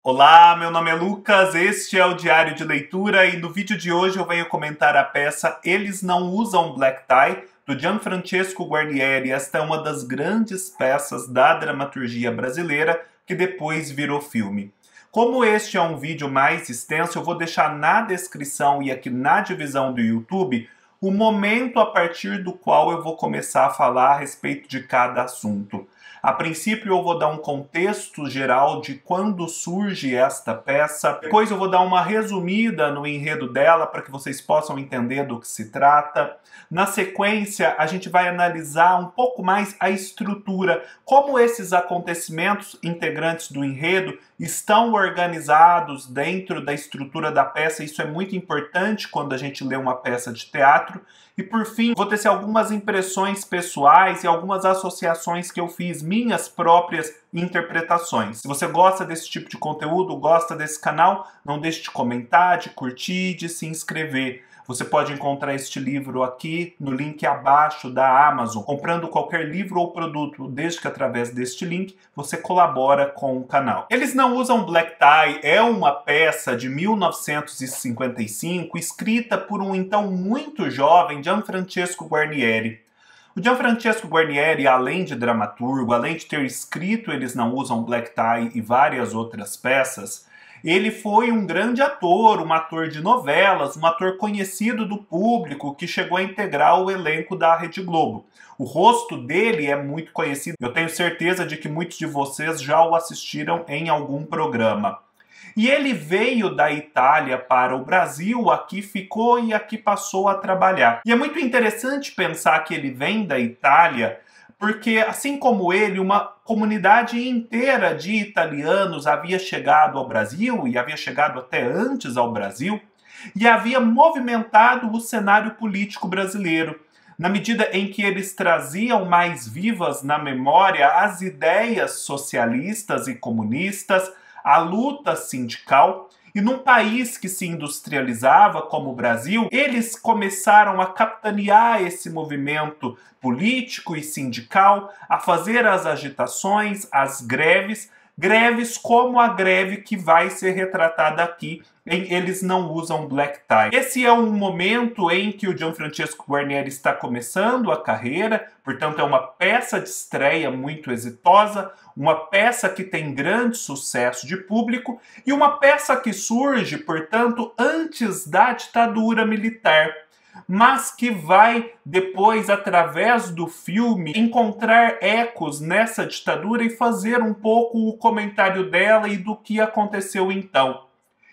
Olá, meu nome é Lucas, este é o Diário de Leitura e no vídeo de hoje eu venho comentar a peça Eles Não Usam Black Tie, do Gianfrancesco Guarnieri. Esta é uma das grandes peças da dramaturgia brasileira que depois virou filme. Como este é um vídeo mais extenso, eu vou deixar na descrição e aqui na divisão do YouTube o momento a partir do qual eu vou começar a falar a respeito de cada assunto. A princípio eu vou dar um contexto geral de quando surge esta peça, depois eu vou dar uma resumida no enredo dela para que vocês possam entender do que se trata. Na sequência, a gente vai analisar um pouco mais a estrutura, como esses acontecimentos integrantes do enredo estão organizados dentro da estrutura da peça. Isso é muito importante quando a gente lê uma peça de teatro. E por fim, vou tecer algumas impressões pessoais e algumas associações que eu fiz, minhas próprias interpretações. Se você gosta desse tipo de conteúdo, gosta desse canal, não deixe de comentar, de curtir, de se inscrever. Você pode encontrar este livro aqui no link abaixo da Amazon. Comprando qualquer livro ou produto, desde que através deste link, você colabora com o canal. Eles Não Usam Black Tie é uma peça de 1955, escrita por um então muito jovem Gianfrancesco Guarnieri. O Gianfrancesco Guarnieri, além de dramaturgo, além de ter escrito Eles Não Usam Black Tie e várias outras peças, ele foi um grande ator, um ator de novelas, um ator conhecido do público que chegou a integrar o elenco da Rede Globo. O rosto dele é muito conhecido, eu tenho certeza de que muitos de vocês já o assistiram em algum programa. E ele veio da Itália para o Brasil, aqui ficou e aqui passou a trabalhar. E é muito interessante pensar que ele vem da Itália, porque, assim como ele, uma comunidade inteira de italianos havia chegado ao Brasil, e havia chegado até antes ao Brasil, e havia movimentado o cenário político brasileiro, na medida em que eles traziam mais vivas na memória as ideias socialistas e comunistas, a luta sindical. E num país que se industrializava como o Brasil, eles começaram a capitanear esse movimento político e sindical, a fazer as agitações, as greves como a greve que vai ser retratada aqui em Eles Não Usam Black Tie. Esse é um momento em que o Gianfrancesco Guarnieri está começando a carreira, portanto é uma peça de estreia muito exitosa, uma peça que tem grande sucesso de público e uma peça que surge, portanto, antes da ditadura militar, mas que vai depois, através do filme, encontrar ecos nessa ditadura e fazer um pouco o comentário dela e do que aconteceu então.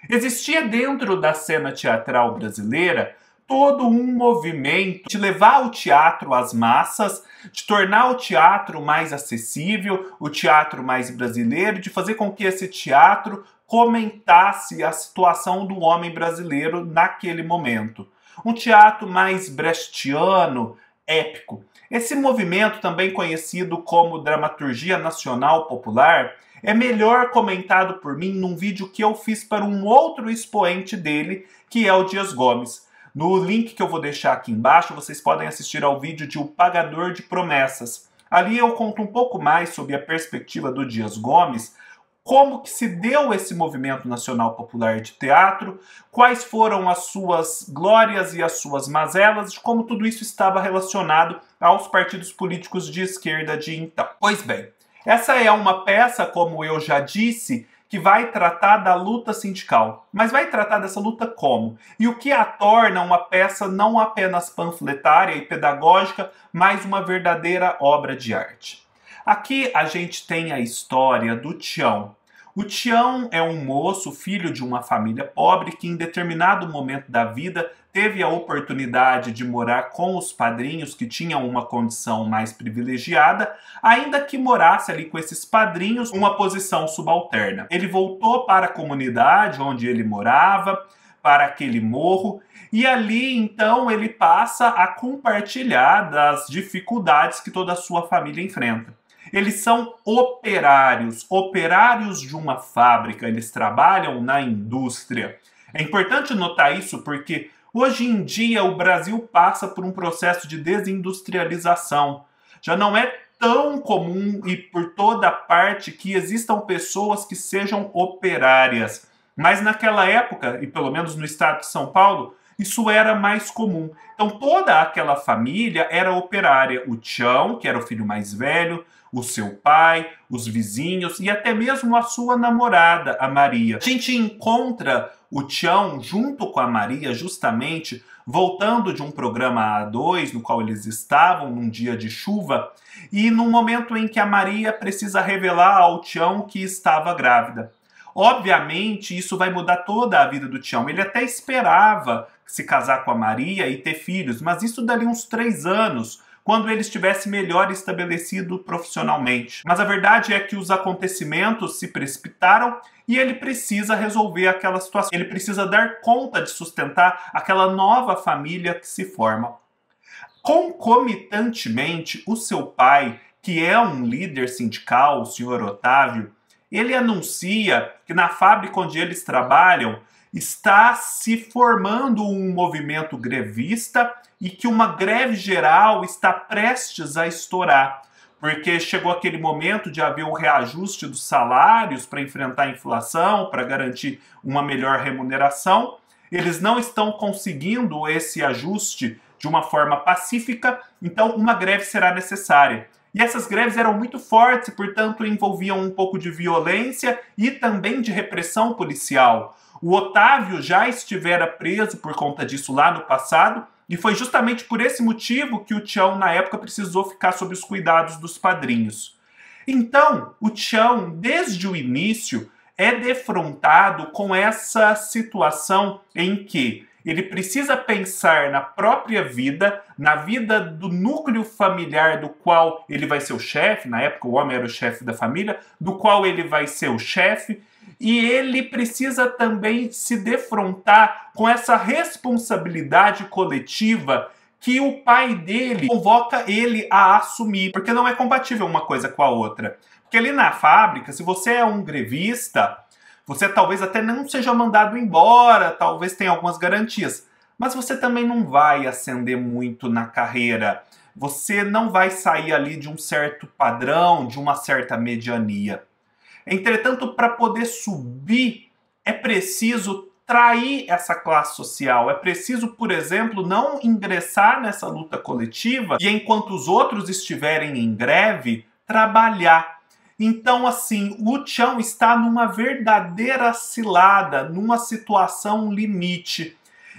Existia dentro da cena teatral brasileira todo um movimento de levar o teatro às massas, de tornar o teatro mais acessível, o teatro mais brasileiro, de fazer com que esse teatro comentasse a situação do homem brasileiro naquele momento. Um teatro mais brechtiano, épico. Esse movimento, também conhecido como dramaturgia nacional popular, é melhor comentado por mim num vídeo que eu fiz para um outro expoente dele, que é o Dias Gomes. No link que eu vou deixar aqui embaixo, vocês podem assistir ao vídeo de O Pagador de Promessas. Ali eu conto um pouco mais sobre a perspectiva do Dias Gomes, como que se deu esse movimento nacional popular de teatro, quais foram as suas glórias e as suas mazelas, de como tudo isso estava relacionado aos partidos políticos de esquerda de então. Pois bem, essa é uma peça, como eu já disse, que vai tratar da luta sindical. Mas vai tratar dessa luta como? E o que a torna uma peça não apenas panfletária e pedagógica, mas uma verdadeira obra de arte. Aqui a gente tem a história do Tião. O Tião é um moço, filho de uma família pobre, que em determinado momento da vida teve a oportunidade de morar com os padrinhos que tinham uma condição mais privilegiada, ainda que morasse ali com esses padrinhos uma posição subalterna. Ele voltou para a comunidade onde ele morava, para aquele morro, e ali então ele passa a compartilhar das dificuldades que toda a sua família enfrenta. Eles são operários de uma fábrica, eles trabalham na indústria. É importante notar isso porque hoje em dia o Brasil passa por um processo de desindustrialização. Já não é tão comum e por toda parte que existam pessoas que sejam operárias. Mas naquela época, e pelo menos no estado de São Paulo, isso era mais comum. Então toda aquela família era operária. O Tião, que era o filho mais velho, o seu pai, os vizinhos e até mesmo a sua namorada, a Maria. A gente encontra o Tião junto com a Maria justamente voltando de um programa A2, no qual eles estavam num dia de chuva, e no momento em que a Maria precisa revelar ao Tião que estava grávida. Obviamente, isso vai mudar toda a vida do Tião. Ele até esperava se casar com a Maria e ter filhos, mas isso daria uns 3 anos, quando ele estivesse melhor estabelecido profissionalmente. Mas a verdade é que os acontecimentos se precipitaram e ele precisa resolver aquela situação. Ele precisa dar conta de sustentar aquela nova família que se forma. Concomitantemente, o seu pai, que é um líder sindical, o senhor Otávio, ele anuncia que na fábrica onde eles trabalham está se formando um movimento grevista e que uma greve geral está prestes a estourar, porque chegou aquele momento de haver o reajuste dos salários para enfrentar a inflação, para garantir uma melhor remuneração. Eles não estão conseguindo esse ajuste de uma forma pacífica, então uma greve será necessária. E essas greves eram muito fortes, portanto envolviam um pouco de violência e também de repressão policial. O Otávio já estivera preso por conta disso lá no passado, e foi justamente por esse motivo que o Tião, na época, precisou ficar sob os cuidados dos padrinhos. Então, o Tião, desde o início, é defrontado com essa situação em que ele precisa pensar na própria vida, na vida do núcleo familiar do qual ele vai ser o chefe, na época o homem era o chefe da família, do qual ele vai ser o chefe, e ele precisa também se defrontar com essa responsabilidade coletiva que o pai dele convoca ele a assumir, porque não é compatível uma coisa com a outra. Porque ali na fábrica, se você é um grevista, você talvez até não seja mandado embora, talvez tenha algumas garantias, mas você também não vai ascender muito na carreira. Você não vai sair ali de um certo padrão, de uma certa mediania. Entretanto, para poder subir, é preciso trair essa classe social. É preciso, por exemplo, não ingressar nessa luta coletiva e, enquanto os outros estiverem em greve, trabalhar. Então, assim, o Tião está numa verdadeira cilada, numa situação limite.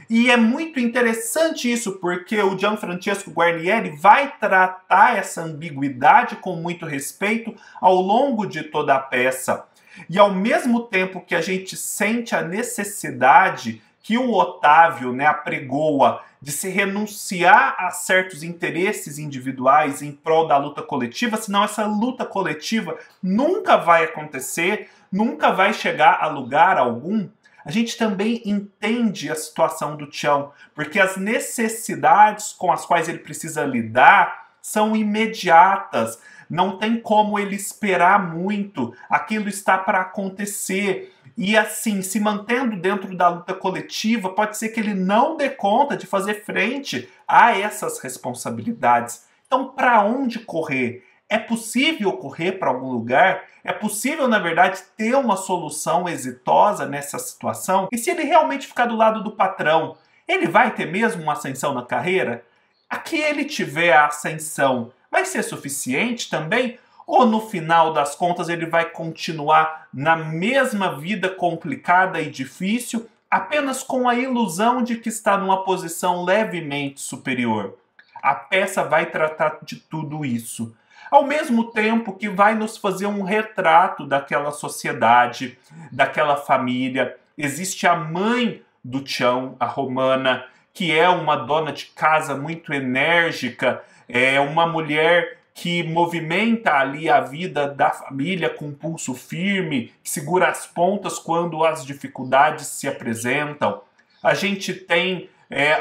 E é muito interessante isso, porque o Gianfrancesco Guarnieri vai tratar essa ambiguidade com muito respeito ao longo de toda a peça. E ao mesmo tempo que a gente sente a necessidade que o Otávio, apregoa de se renunciar a certos interesses individuais em prol da luta coletiva, senão essa luta coletiva nunca vai acontecer, nunca vai chegar a lugar algum, a gente também entende a situação do Tião, porque as necessidades com as quais ele precisa lidar são imediatas. Não tem como ele esperar muito, aquilo está para acontecer. E assim, se mantendo dentro da luta coletiva, pode ser que ele não dê conta de fazer frente a essas responsabilidades. Então, para onde correr? É possível correr para algum lugar? É possível, na verdade, ter uma solução exitosa nessa situação? E se ele realmente ficar do lado do patrão, ele vai ter mesmo uma ascensão na carreira? A que ele tiver a ascensão vai ser suficiente também? Ou no final das contas ele vai continuar na mesma vida complicada e difícil, apenas com a ilusão de que está numa posição levemente superior? A peça vai tratar de tudo isso. Ao mesmo tempo que vai nos fazer um retrato daquela sociedade, daquela família. Existe a mãe do Tião, a Romana, que é uma dona de casa muito enérgica, é uma mulher que movimenta ali a vida da família com um pulso firme, que segura as pontas quando as dificuldades se apresentam. A gente tem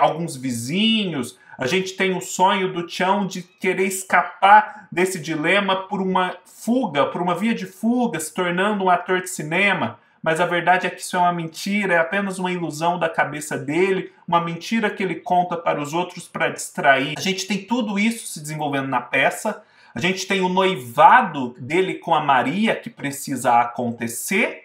alguns vizinhos, a gente tem o sonho do Tião de querer escapar desse dilema por uma fuga, por uma via de fuga, se tornando um ator de cinema. Mas a verdade é que isso é uma mentira, é apenas uma ilusão da cabeça dele, uma mentira que ele conta para os outros para distrair. A gente tem tudo isso se desenvolvendo na peça, A gente tem o noivado dele com a Maria, que precisa acontecer,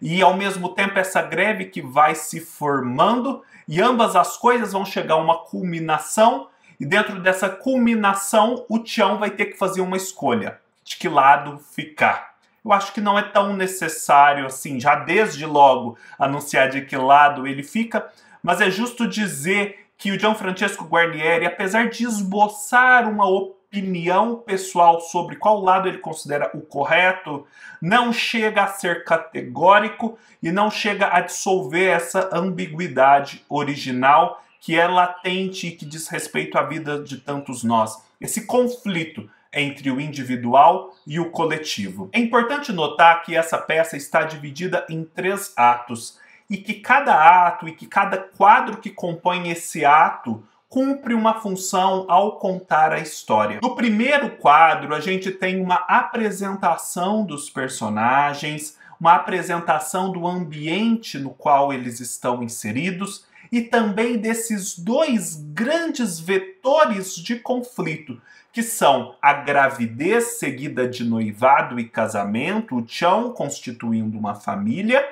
e ao mesmo tempo essa greve que vai se formando, e ambas as coisas vão chegar a uma culminação, e dentro dessa culminação o Tião vai ter que fazer uma escolha de que lado ficar. Eu acho que não é tão necessário assim, já desde logo, anunciar de que lado ele fica, mas é justo dizer que o Gianfrancesco Guarnieri, apesar de esboçar uma opinião pessoal sobre qual lado ele considera o correto, não chega a ser categórico e não chega a dissolver essa ambiguidade original que é latente e que diz respeito à vida de tantos nós. Esse conflito entre o individual e o coletivo. É importante notar que essa peça está dividida em 3 atos e que cada ato e que cada quadro que compõe esse ato cumpre uma função ao contar a história. No primeiro quadro, a gente tem uma apresentação dos personagens, uma apresentação do ambiente no qual eles estão inseridos e também desses 2 grandes vetores de conflito, que são a gravidez seguida de noivado e casamento, o Tião constituindo uma família,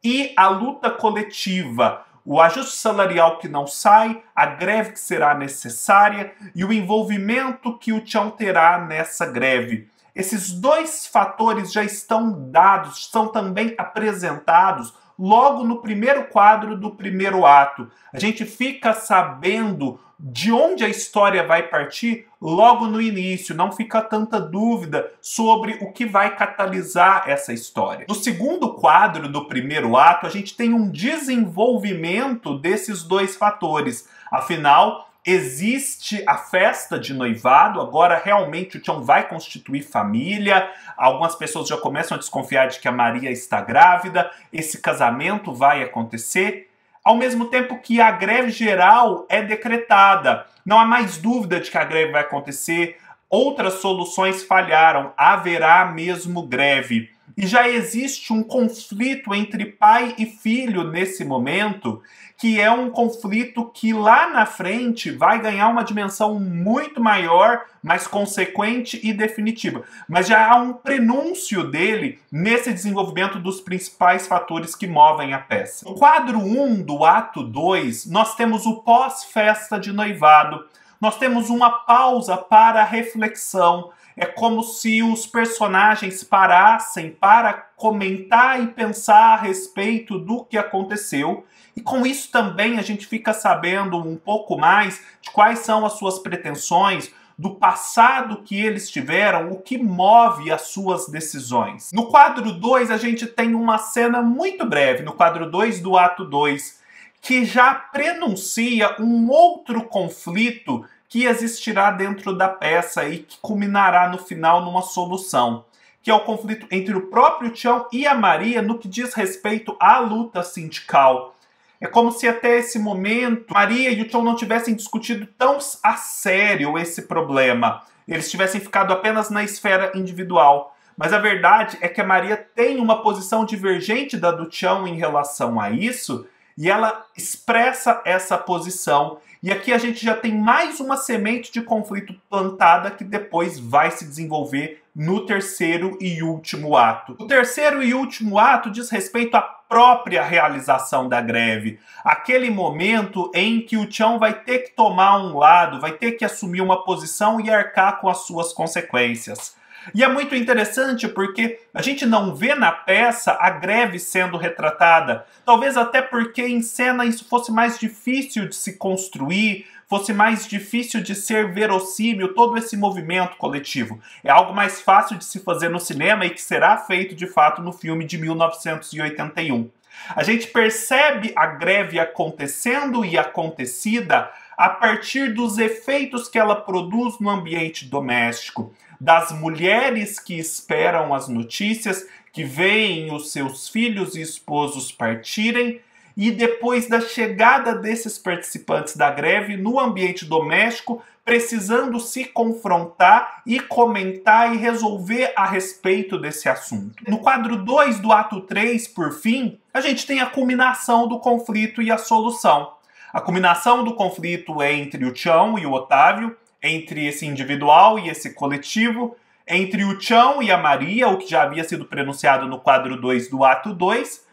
e a luta coletiva, o ajuste salarial que não sai, a greve que será necessária e o envolvimento que o Tião terá nessa greve. Esses 2 fatores já estão dados, são também apresentados logo no primeiro quadro do primeiro ato. A gente fica sabendo de onde a história vai partir logo no início, não fica tanta dúvida sobre o que vai catalisar essa história. No segundo quadro do primeiro ato, a gente tem um desenvolvimento desses 2 fatores. Afinal, existe a festa de noivado, agora realmente o Tião vai constituir família, algumas pessoas já começam a desconfiar de que a Maria está grávida, esse casamento vai acontecer, ao mesmo tempo que a greve geral é decretada. Não há mais dúvida de que a greve vai acontecer, outras soluções falharam, haverá mesmo greve. E já existe um conflito entre pai e filho nesse momento, que é um conflito que lá na frente vai ganhar uma dimensão muito maior, mais consequente e definitiva. Mas já há um prenúncio dele nesse desenvolvimento dos principais fatores que movem a peça. No quadro 1 do ato 2, nós temos o pós-festa de noivado. Nós temos uma pausa para a reflexão. É como se os personagens parassem para comentar e pensar a respeito do que aconteceu. E com isso também a gente fica sabendo um pouco mais de quais são as suas pretensões, do passado que eles tiveram, o que move as suas decisões. No quadro 2 a gente tem uma cena muito breve, no quadro 2 do ato 2, que já prenuncia um outro conflito que existirá dentro da peça e que culminará no final numa solução, que é o conflito entre o próprio Tião e a Maria no que diz respeito à luta sindical. É como se até esse momento Maria e o Tião não tivessem discutido tão a sério esse problema. Eles tivessem ficado apenas na esfera individual. Mas a verdade é que a Maria tem uma posição divergente da do Tião em relação a isso, e ela expressa essa posição. E aqui a gente já tem mais uma semente de conflito plantada que depois vai se desenvolver no terceiro e último ato. O terceiro e último ato diz respeito à própria realização da greve. Aquele momento em que o Tião vai ter que tomar um lado, vai ter que assumir uma posição e arcar com as suas consequências. E é muito interessante porque a gente não vê na peça a greve sendo retratada. Talvez até porque em cena isso fosse mais difícil de se construir, fosse mais difícil de ser verossímil todo esse movimento coletivo. É algo mais fácil de se fazer no cinema e que será feito de fato no filme de 1981. A gente percebe a greve acontecendo e acontecida a partir dos efeitos que ela produz no ambiente doméstico, das mulheres que esperam as notícias, que veem os seus filhos e esposos partirem, e depois da chegada desses participantes da greve no ambiente doméstico, precisando se confrontar e comentar e resolver a respeito desse assunto. No quadro 2 do ato 3, por fim, a gente tem a culminação do conflito e a solução. A culminação do conflito é entre o Tião e o Otávio, entre esse individual e esse coletivo, entre o Chão e a Maria, o que já havia sido pronunciado no quadro 2 do ato 2,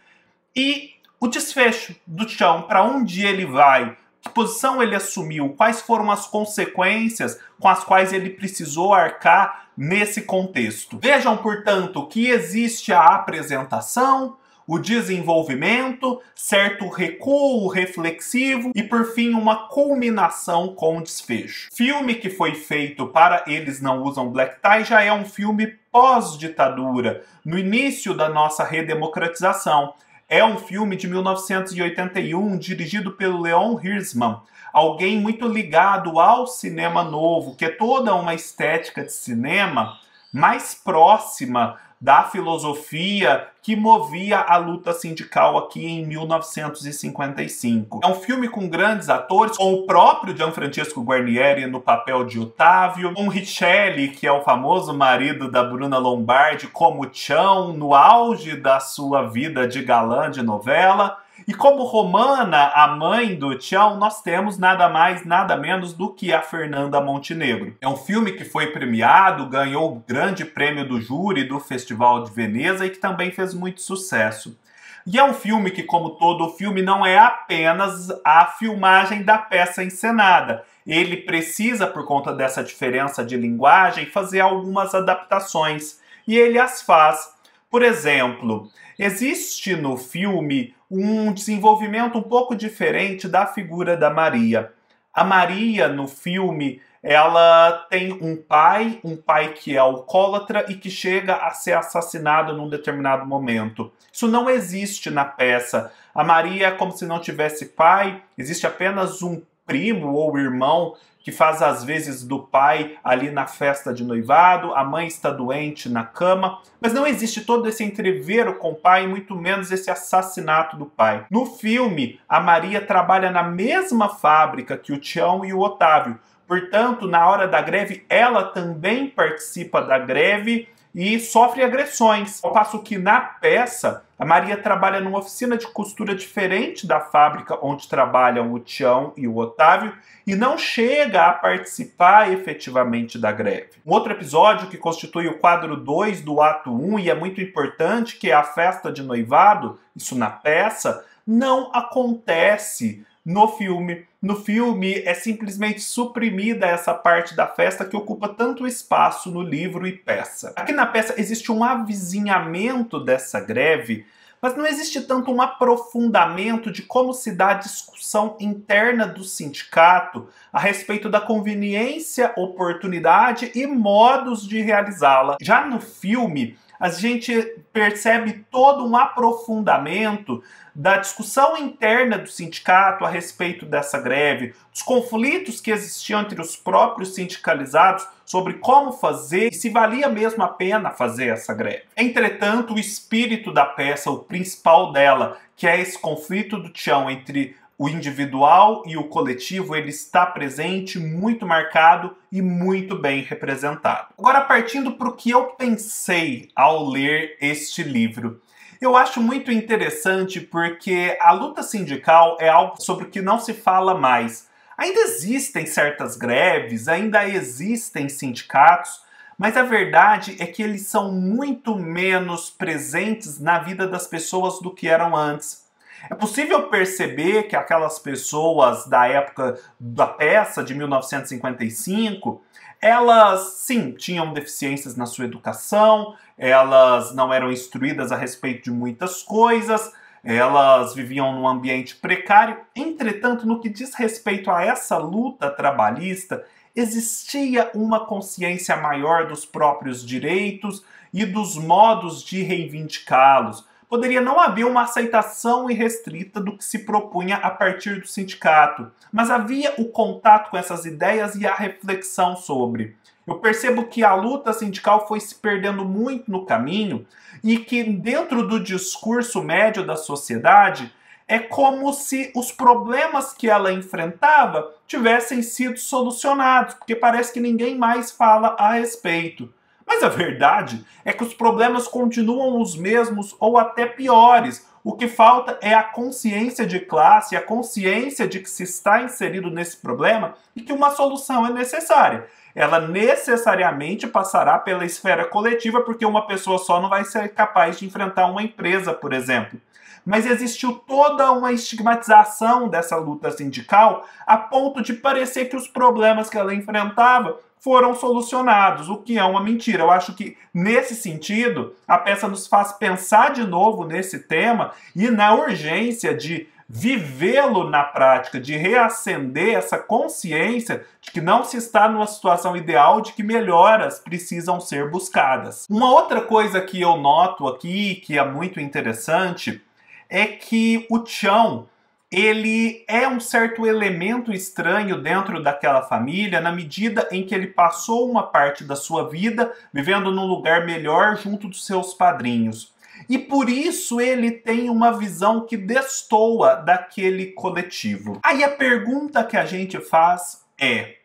e o desfecho do Chão, para onde ele vai, que posição ele assumiu, quais foram as consequências com as quais ele precisou arcar nesse contexto. Vejam, portanto, que existe a apresentação, o desenvolvimento, certo recuo reflexivo e, por fim, uma culminação com o desfecho. Filme que foi feito para Eles Não Usam Black Tie já é um filme pós-ditadura, no início da nossa redemocratização. É um filme de 1981, dirigido pelo Leon Hirschman, alguém muito ligado ao cinema novo, que é toda uma estética de cinema mais próxima da filosofia que movia a luta sindical aqui em 1955. É um filme com grandes atores, com o próprio Gianfrancesco Guarnieri no papel de Otávio, com Richelli, que é o famoso marido da Bruna Lombardi, como Chão, no auge da sua vida de galã de novela. E como Romana, a mãe do Chão, nós temos nada mais, nada menos do que a Fernanda Montenegro. É um filme que foi premiado, ganhou o grande prêmio do júri do Festival de Veneza e que também fez muito sucesso. E é um filme que, como todo filme, não é apenas a filmagem da peça encenada. Ele precisa, por conta dessa diferença de linguagem, fazer algumas adaptações. E ele as faz. Por exemplo, existe no filme um desenvolvimento um pouco diferente da figura da Maria. A Maria, no filme, ela tem um pai que é alcoólatra e que chega a ser assassinado num determinado momento. Isso não existe na peça. A Maria é como se não tivesse pai, existe apenas um primo ou irmão que faz às vezes do pai ali na festa de noivado, a mãe está doente na cama, mas não existe todo esse entrevero com o pai, muito menos esse assassinato do pai. No filme, a Maria trabalha na mesma fábrica que o Tião e o Otávio, portanto, na hora da greve, ela também participa da greve e sofre agressões. Ao passo que na peça, a Maria trabalha numa oficina de costura diferente da fábrica onde trabalham o Tião e o Otávio e não chega a participar efetivamente da greve. Um outro episódio que constitui o quadro 2 do ato 1 e é muito importante, que é a festa de noivado, isso na peça, não acontece no filme. No filme é simplesmente suprimida essa parte da festa que ocupa tanto espaço no livro e peça. Aqui na peça existe um avizinhamento dessa greve, mas não existe tanto um aprofundamento de como se dá a discussão interna do sindicato a respeito da conveniência, oportunidade e modos de realizá-la. Já no filme, a gente percebe todo um aprofundamento da discussão interna do sindicato a respeito dessa greve, dos conflitos que existiam entre os próprios sindicalizados sobre como fazer e se valia mesmo a pena fazer essa greve. Entretanto, o espírito da peça, o principal dela, que é esse conflito do Tião entre o individual e o coletivo, ele está presente, muito marcado e muito bem representado. Agora, partindo para o que eu pensei ao ler este livro. Eu acho muito interessante porque a luta sindical é algo sobre o que não se fala mais. Ainda existem certas greves, ainda existem sindicatos, mas a verdade é que eles são muito menos presentes na vida das pessoas do que eram antes. É possível perceber que aquelas pessoas da época da peça de 1955, elas sim tinham deficiências na sua educação, elas não eram instruídas a respeito de muitas coisas, elas viviam num ambiente precário. Entretanto, no que diz respeito a essa luta trabalhista, existia uma consciência maior dos próprios direitos e dos modos de reivindicá-los. Poderia não haver uma aceitação irrestrita do que se propunha a partir do sindicato, mas havia o contato com essas ideias e a reflexão sobre. Eu percebo que a luta sindical foi se perdendo muito no caminho e que dentro do discurso médio da sociedade é como se os problemas que ela enfrentava tivessem sido solucionados, porque parece que ninguém mais fala a respeito. Mas a verdade é que os problemas continuam os mesmos ou até piores. O que falta é a consciência de classe, a consciência de que se está inserido nesse problema e que uma solução é necessária. Ela necessariamente passará pela esfera coletiva, porque uma pessoa só não vai ser capaz de enfrentar uma empresa, por exemplo. Mas existiu toda uma estigmatização dessa luta sindical a ponto de parecer que os problemas que ela enfrentava foram solucionados, o que é uma mentira. Eu acho que, nesse sentido, a peça nos faz pensar de novo nesse tema e na urgência de vivê-lo na prática, de reacender essa consciência de que não se está numa situação ideal, de que melhoras precisam ser buscadas. Uma outra coisa que eu noto aqui, que é muito interessante, é que o Chão, ele é um certo elemento estranho dentro daquela família, na medida em que ele passou uma parte da sua vida vivendo num lugar melhor junto dos seus padrinhos. E por isso ele tem uma visão que destoa daquele coletivo. Aí a pergunta que a gente faz é: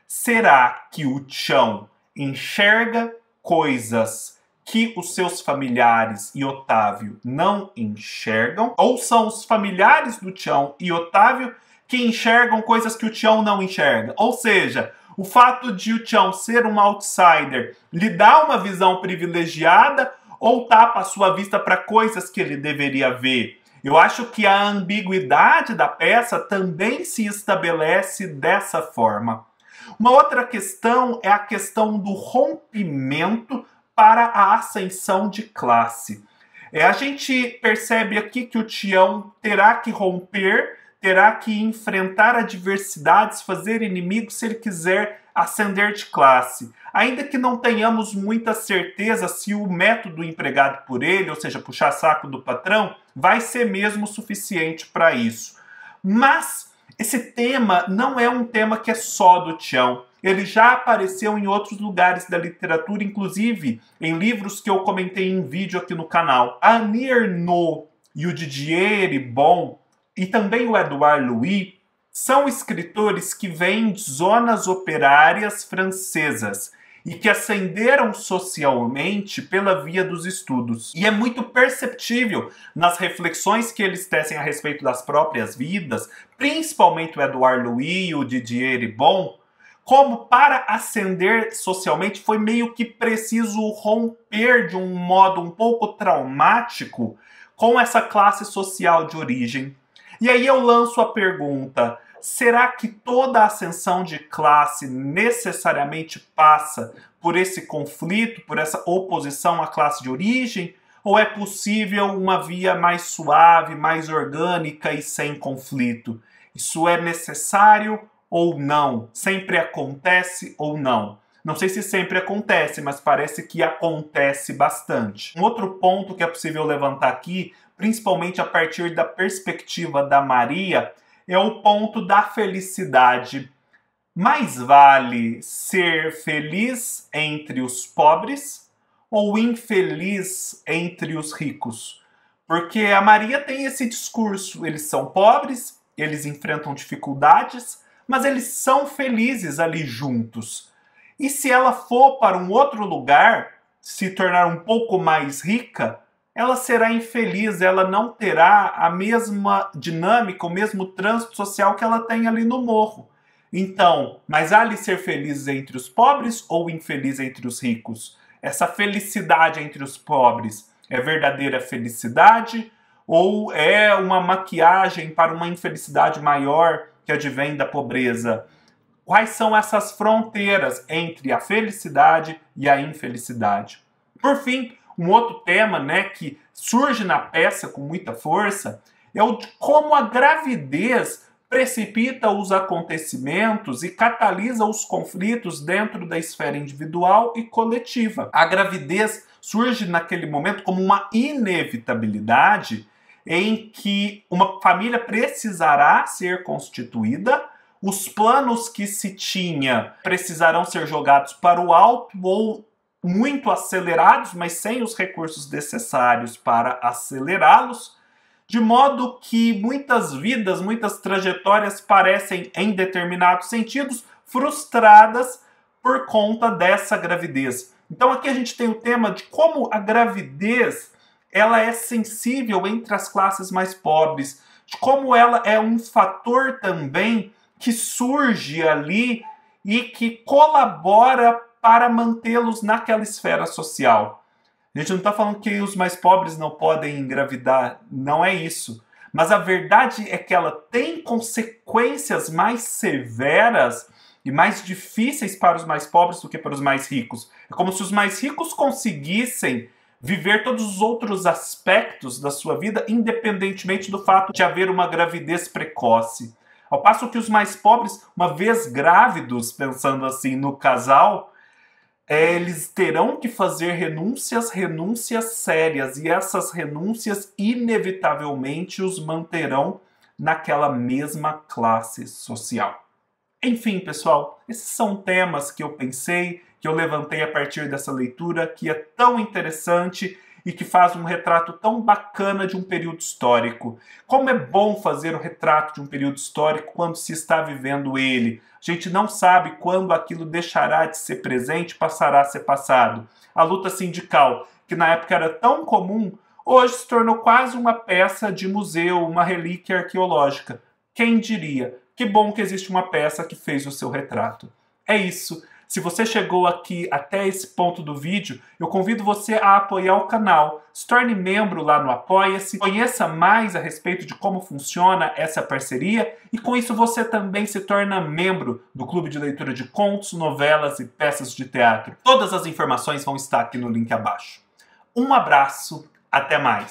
será que o Chão enxerga coisas que os seus familiares e Otávio não enxergam? Ou são os familiares do Chão e Otávio que enxergam coisas que o Chão não enxerga? Ou seja, o fato de o Chão ser um outsider lhe dá uma visão privilegiada ou tapa a sua vista para coisas que ele deveria ver? Eu acho que a ambiguidade da peça também se estabelece dessa forma. Uma outra questão é a questão do rompimento para a ascensão de classe. A gente percebe aqui que o Tião terá que romper, terá que enfrentar adversidades, fazer inimigos se ele quiser ascender de classe. Ainda que não tenhamos muita certeza se o método empregado por ele, ou seja, puxar saco do patrão, vai ser mesmo suficiente para isso. Mas esse tema não é um tema que é só do Tião. Ele já apareceu em outros lugares da literatura, inclusive em livros que eu comentei em vídeo aqui no canal. A Annie Ernaux e o Didier Eribon e também o Edouard Louis são escritores que vêm de zonas operárias francesas e que ascenderam socialmente pela via dos estudos. E é muito perceptível nas reflexões que eles tecem a respeito das próprias vidas, principalmente o Edouard Louis e o Didier Eribon, como para ascender socialmente foi meio que preciso romper de um modo um pouco traumático com essa classe social de origem. E aí eu lanço a pergunta: será que toda ascensão de classe necessariamente passa por esse conflito, por essa oposição à classe de origem? Ou é possível uma via mais suave, mais orgânica e sem conflito? Isso é necessário ou não? Sempre acontece ou não? Não sei se sempre acontece, mas parece que acontece bastante. Um outro ponto que é possível levantar aqui, principalmente a partir da perspectiva da Maria, é o ponto da felicidade. Mais vale ser feliz entre os pobres ou infeliz entre os ricos? Porque a Maria tem esse discurso: eles são pobres, eles enfrentam dificuldades, mas eles são felizes ali juntos. E se ela for para um outro lugar, se tornar um pouco mais rica, ela será infeliz, ela não terá a mesma dinâmica, o mesmo trânsito social que ela tem ali no morro. Então, mas há de ser feliz entre os pobres ou infeliz entre os ricos? Essa felicidade entre os pobres é verdadeira felicidade ou é uma maquiagem para uma infelicidade maior que advém da pobreza? Quais são essas fronteiras entre a felicidade e a infelicidade? Por fim, um outro tema, que surge na peça com muita força é o de como a gravidez precipita os acontecimentos e catalisa os conflitos dentro da esfera individual e coletiva. A gravidez surge naquele momento como uma inevitabilidade em que uma família precisará ser constituída, os planos que se tinha precisarão ser jogados para o alto ou muito acelerados, mas sem os recursos necessários para acelerá-los, de modo que muitas vidas, muitas trajetórias parecem, em determinados sentidos, frustradas por conta dessa gravidez. Então aqui a gente tem o tema de como a gravidez ela é sensível entre as classes mais pobres, de como ela é um fator também que surge ali e que colabora para mantê-los naquela esfera social. A gente não está falando que os mais pobres não podem engravidar, não é isso. Mas a verdade é que ela tem consequências mais severas e mais difíceis para os mais pobres do que para os mais ricos. É como se os mais ricos conseguissem viver todos os outros aspectos da sua vida, independentemente do fato de haver uma gravidez precoce. Ao passo que os mais pobres, uma vez grávidos, pensando assim no casal, eles terão que fazer renúncias sérias, e essas renúncias inevitavelmente os manterão naquela mesma classe social. Enfim, pessoal, esses são temas que eu pensei, que eu levantei a partir dessa leitura, que é tão interessante e que faz um retrato tão bacana de um período histórico. Como é bom fazer o retrato de um período histórico quando se está vivendo ele. A gente não sabe quando aquilo deixará de ser presente, passará a ser passado. A luta sindical, que na época era tão comum, hoje se tornou quase uma peça de museu, uma relíquia arqueológica. Quem diria? Que bom que existe uma peça que fez o seu retrato. É isso. Se você chegou aqui até esse ponto do vídeo, eu convido você a apoiar o canal. Se torne membro lá no Apoia-se, conheça mais a respeito de como funciona essa parceria e com isso você também se torna membro do Clube de Leitura de Contos, Novelas e Peças de Teatro. Todas as informações vão estar aqui no link abaixo. Um abraço, até mais!